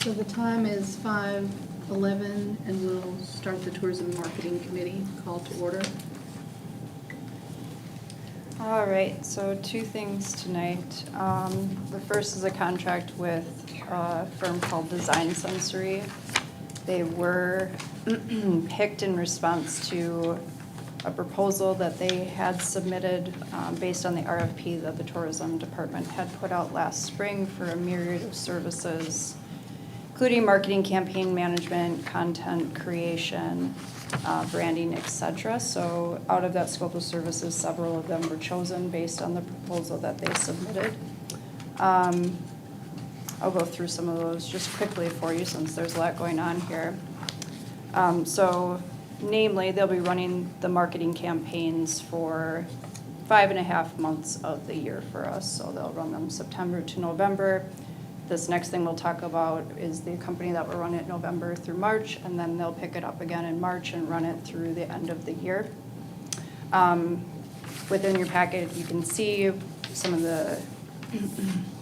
So the time is 5:11, and we'll start the Tourism Marketing Committee call to order. All right, so two things tonight. The first is a contract with a firm called Design Sensory. They were picked in response to a proposal that they had submitted based on the RFP that the tourism department had put out last spring for a myriad of services, including marketing, campaign management, content creation, branding, etc. So out of that scope of services, several of them were chosen based on the proposal that they submitted. I'll go through some of those just quickly for you since there's a lot going on here. So namely, they'll be running the marketing campaigns for 5.5 months of the year for us. So they'll run them September to November. This next thing we'll talk about is the company that will run it November through March, and then they'll pick it up again in March and run it through the end of the year. Within your packet, you can see some of the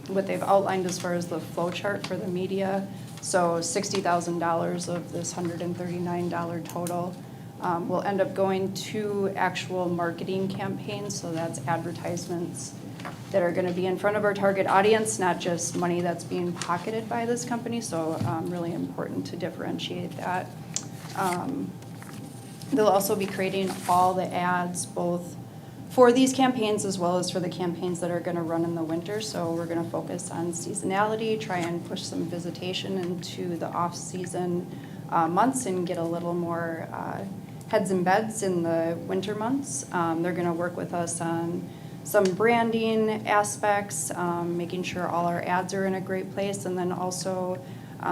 what they've outlined as far as the flow chart for the media. So $60,000 of this $139 total will end up going to actual marketing campaigns. So that's advertisements that are going to be in front of our target audience, not just money that's being pocketed by this company. So really important to differentiate that. They'll also be creating all the ads, both for these campaigns as well as for the campaigns that are going to run in the winter. So we're going to focus on seasonality, try and push some visitation into the off-season months and get a little more heads and beds in the winter months. They're going to work with us on some branding aspects, making sure all our ads are in a great place, and then also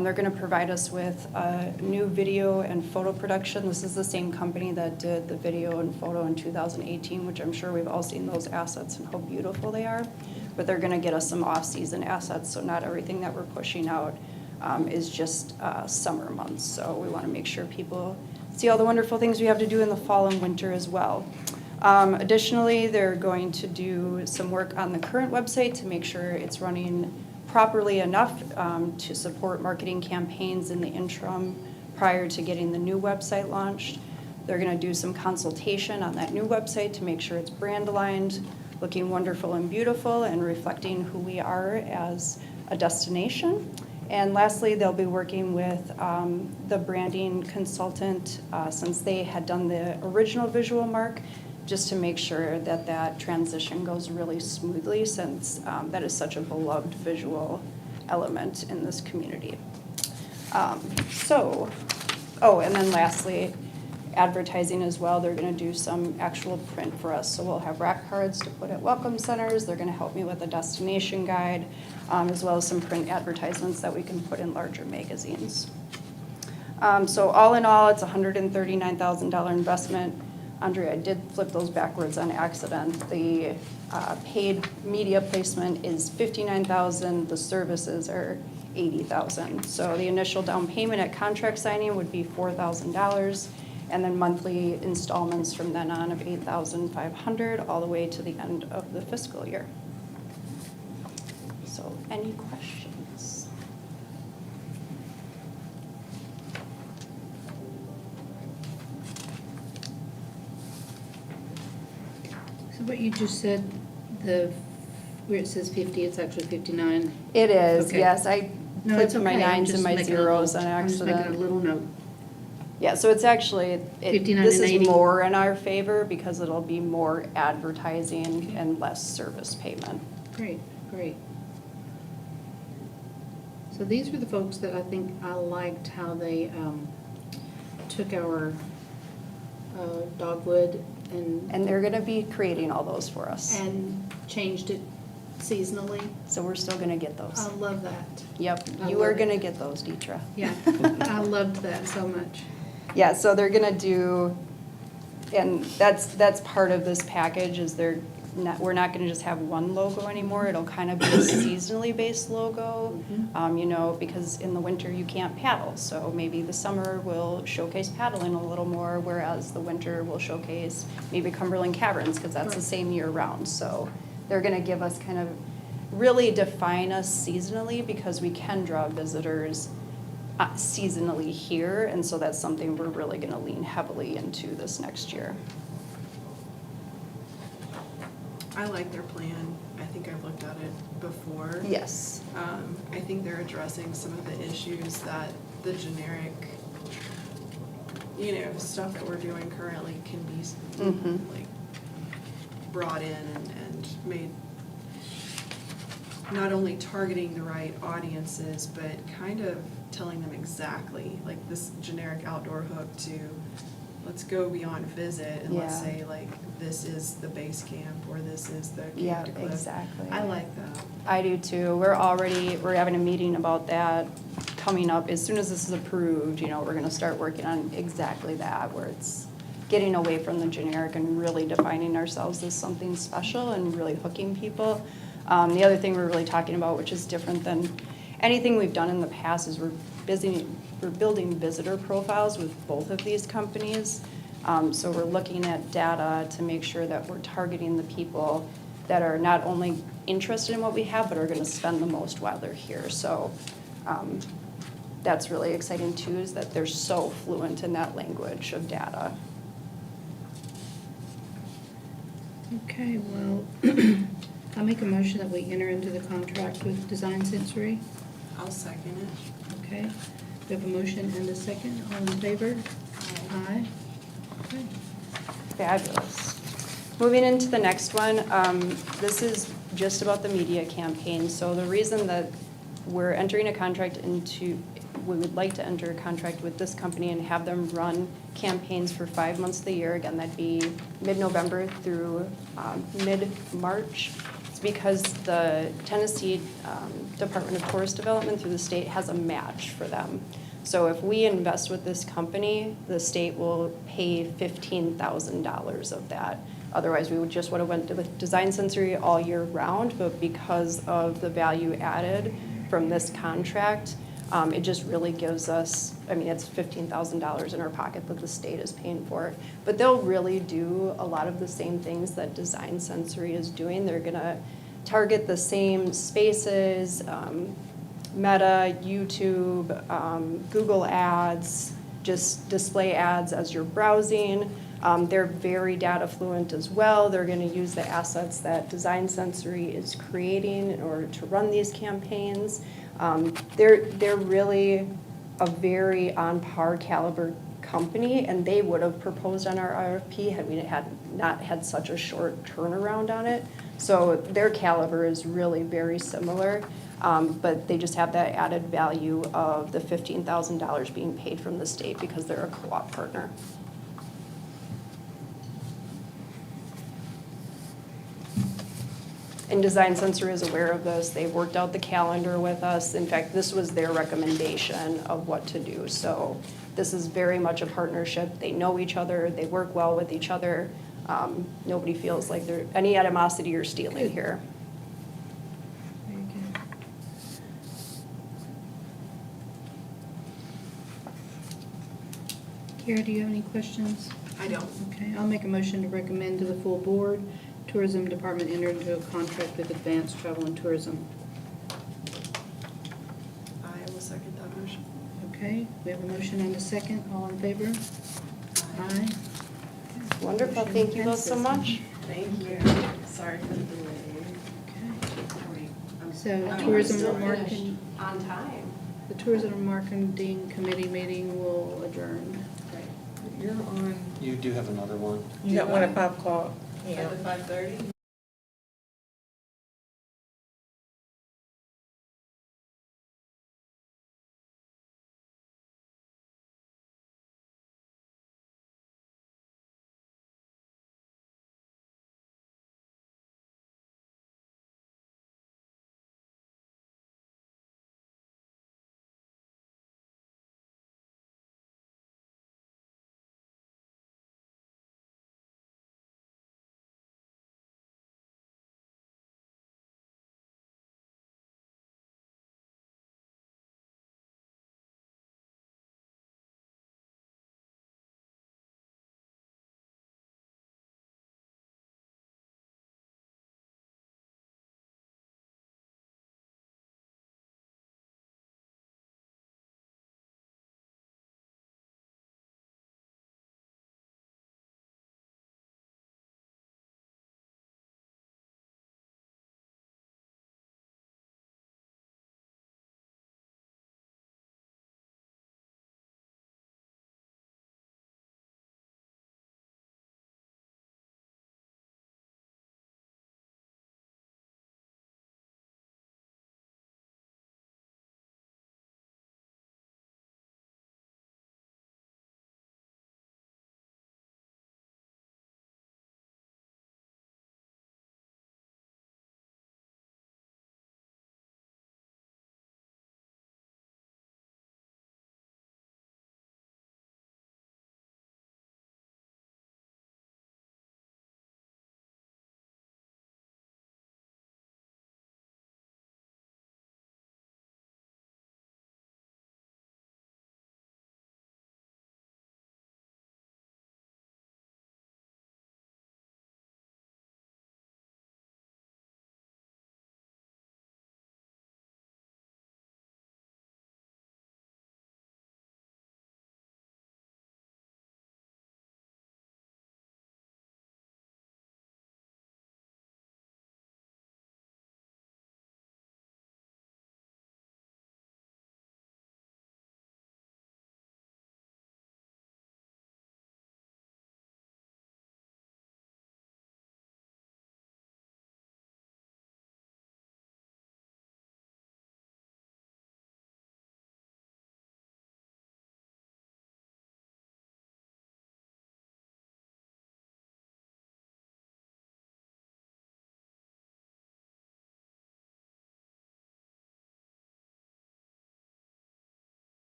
they're going to provide us with a new video and photo production. This is the same company that did the video and photo in 2018, which I'm sure we've all seen those assets and how beautiful they are. But they're going to get us some off-season assets, so not everything that we're pushing out is just summer months. So we want to make sure people see all the wonderful things we have to do in the fall and winter as well. Additionally, they're going to do some work on the current website to make sure it's running properly enough to support marketing campaigns in the interim prior to getting the new website launched. They're going to do some consultation on that new website to make sure it's brand aligned, looking wonderful and beautiful, and reflecting who we are as a destination. And lastly, they'll be working with the branding consultant since they had done the original visual mark, just to make sure that that transition goes really smoothly since that is such a beloved visual element in this community. And then lastly, advertising as well. They're going to do some actual print for us. So we'll have rack cards to put at welcome centers. They're going to help me with a destination guide, as well as some print advertisements that we can put in larger magazines. So all in all, it's a $139,000 investment. Andrea, I did flip those backwards on accident. The paid media placement is $59,000. The services are $80,000. So the initial down payment at contract signing would be $4,000, and then monthly installments from then on of $8,500 all the way to the end of the fiscal year. So, any questions? So what you just said, where it says 50, it's actually 59. It is, Okay. yes. I No, flipped it's okay. my I'm nines just and my making a zeros on little- I'm just making a accident. little note. Yeah, so it's actually, 59 this and is 80. more in our favor because it'll be more advertising and less service payment. Great, great. So these were the folks that I think I liked how they took our dogwood And they're gonna be creating all those for us. and changed it seasonally. So we're still gonna get those. I love that. Yep, I you are love it. gonna get those, Deetra. Yeah, I loved that so much. Yeah, so they're gonna do, and that's part of this package is we're not gonna just have one logo anymore. It'll kind of be a seasonally based logo, because in the winter you can't paddle. So maybe the summer will showcase paddling a little more, whereas the winter will showcase maybe Cumberland Caverns, because that's the same year round. So they're gonna give us kind of really define us seasonally because we can draw visitors seasonally here, and so that's something we're really gonna lean heavily into this next year. I like their plan. I think I've looked at it before. Yes. I think they're addressing some of the issues that the generic, stuff that we're doing currently can be Mhm. like brought in and made, not only targeting the right audiences, but kind of telling them exactly, like this generic outdoor hook to, let's go beyond visit and let's Yeah. say like, this is the base camp or this is the Yeah, camp to cliff. exactly. I like that. I do too. We're having a meeting about that coming up. As soon as this is approved, we're gonna start working on exactly that, where it's getting away from the generic and really defining ourselves as something special and really hooking people. The other thing we're really talking about, which is different than anything we've done in the past, is we're building visitor profiles with both of these companies. So we're looking at data to make sure that we're targeting the people that are not only interested in what we have, but are gonna spend the most while they're here. So that's really exciting too, is that they're so fluent in that language of data. Okay, well, I'll make a motion that we enter into the contract with Design Sensory. I'll second it. Okay, we have a motion and a second. All in favor? Aye. Okay. Fabulous. Moving into the next one, this is just about the media campaign. So the reason that we're entering a contract we would like to enter a contract with this company and have them run campaigns for 5 months of the year. Again, that'd be mid-November through mid-March. It's because the Tennessee Department of Tourist Development through the state has a match for them. So if we invest with this company, the state will pay $15,000 of that. Otherwise, we would have went with Design Sensory all year round, but because of the value added from this contract, it just really gives us, it's $15,000 in our pocket that the state is paying for. But they'll really do a lot of the same things that Design Sensory is doing. They're gonna target the same spaces, Meta, YouTube, Google Ads, just display ads as you're browsing. They're very data fluent as well. They're gonna use the assets that Design Sensory is creating in order to run these campaigns. They're really a very on par caliber company, and they would have proposed on our RFP had we not had such a short turnaround on it. So their caliber is really very similar, but they just have that added value of the $15,000 being paid from the state because they're a co-op partner. And Design Sensory is aware of this. They've worked out the calendar with us. In fact, this was their recommendation of what to do. So this is very much a partnership. They know each other. They work well with each other. Nobody feels like there's any animosity or stealing here. Very good. Kara, do you have any questions? I don't. Okay, I'll make a motion to recommend to the full board, Tourism Department enter into a contract with Advanced Travel and Tourism. I will second that motion. Okay, we have a motion and a second. All in favor? Aye. Wonderful. Thank you both so much. Thank you. Sorry for the delay. Okay. I'm- So I'm tourism still and marketing, On time. the Tourism and Marketing Committee meeting will adjourn. You're on You do have another one. You got one at 5 o'clock. Yeah. at the 5:30?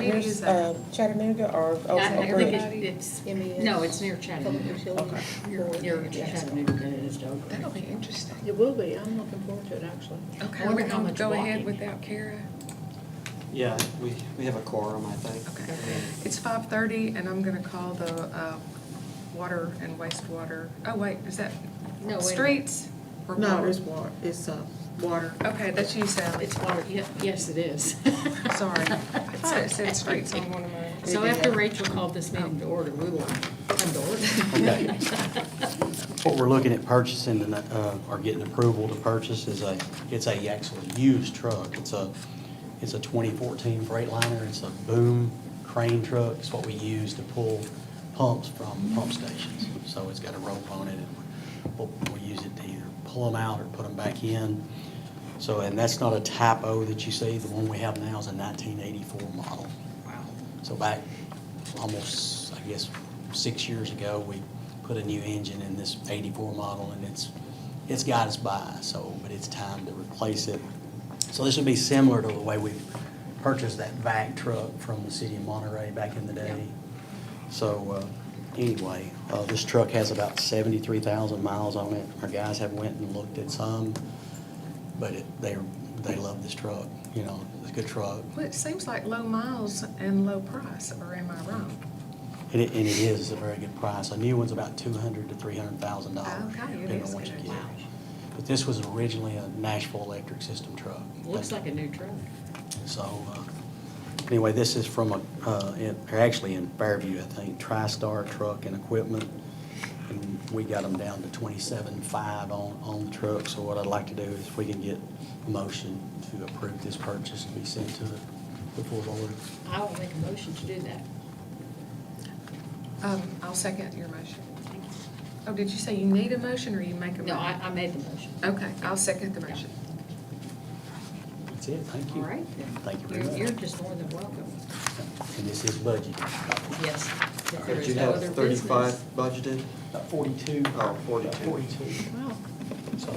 is that? Chattanooga or I Oak think Ridge? it's, MES. no, it's near Chattanooga. Okay. Near Chattanooga than it is to Oak Ridge. That'll be interesting. It will be, I'm looking forward to it, actually. Okay, I we're wonder how gonna much go walking. ahead without Kara. Yeah, we have a quorum, I think. Okay. It's 5:30 and I'm gonna call the water and wastewater, oh wait, is that No, wait a minute. streets? or No, water? it's water, it's, water. Okay, that's you, Sally. It's water, yes, it is. Sorry. I thought it said streets on one of mine. So after Rachel called this meeting to order, we will come to order. Okay. What we're looking at purchasing or getting approval to purchase is it's a actually used truck. It's a 2014 Freightliner. It's a boom crane truck. It's what we use to pull pumps from pump stations. So it's got a rope on it, and we'll use it to either pull them out or put them back in. So, and that's not a Type O that you see. The one we have now is a 1984 model. Wow. So back almost, I guess, 6 years ago, we put a new engine in this 84 model, and it's got us by, so, but it's time to replace it. So this would be similar to the way we purchased that vac truck from the city of Monterey back in the day. So, anyway, this truck has about 73,000 miles on it. Our guys have went and looked at some, but they love this truck, you know, it's a good truck. Well, it seems like low miles and low price, or am I wrong? And it is a very good price. A new one's about $200,000 to $300,000. Okay, it depending is on what you good. get. Wow. But this was originally a Nashville electric system truck. Looks like a new truck. So, anyway, this is from actually in Fairview, I think, TriStar Truck and Equipment. And we got them down to 27.5 on the truck. So what I'd like to do is if we can get a motion to approve this purchase to be sent to the full board. I will make a motion to do that. I'll second your motion. Oh, did you say you need a motion or you make a motion? No, I made the motion. Okay, I'll second the motion. That's it, thank you. All right. Thank you very You're much. just more than welcome. And this is budget. Yes. If there Did is you no have other 35 business. budgeted? About 42. Oh, 42. About 42. Well, So,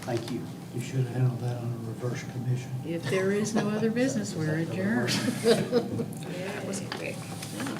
thank you. You should have handled that on a reverse commission. if there is no other business, we're adjourned. That was quick. Yeah.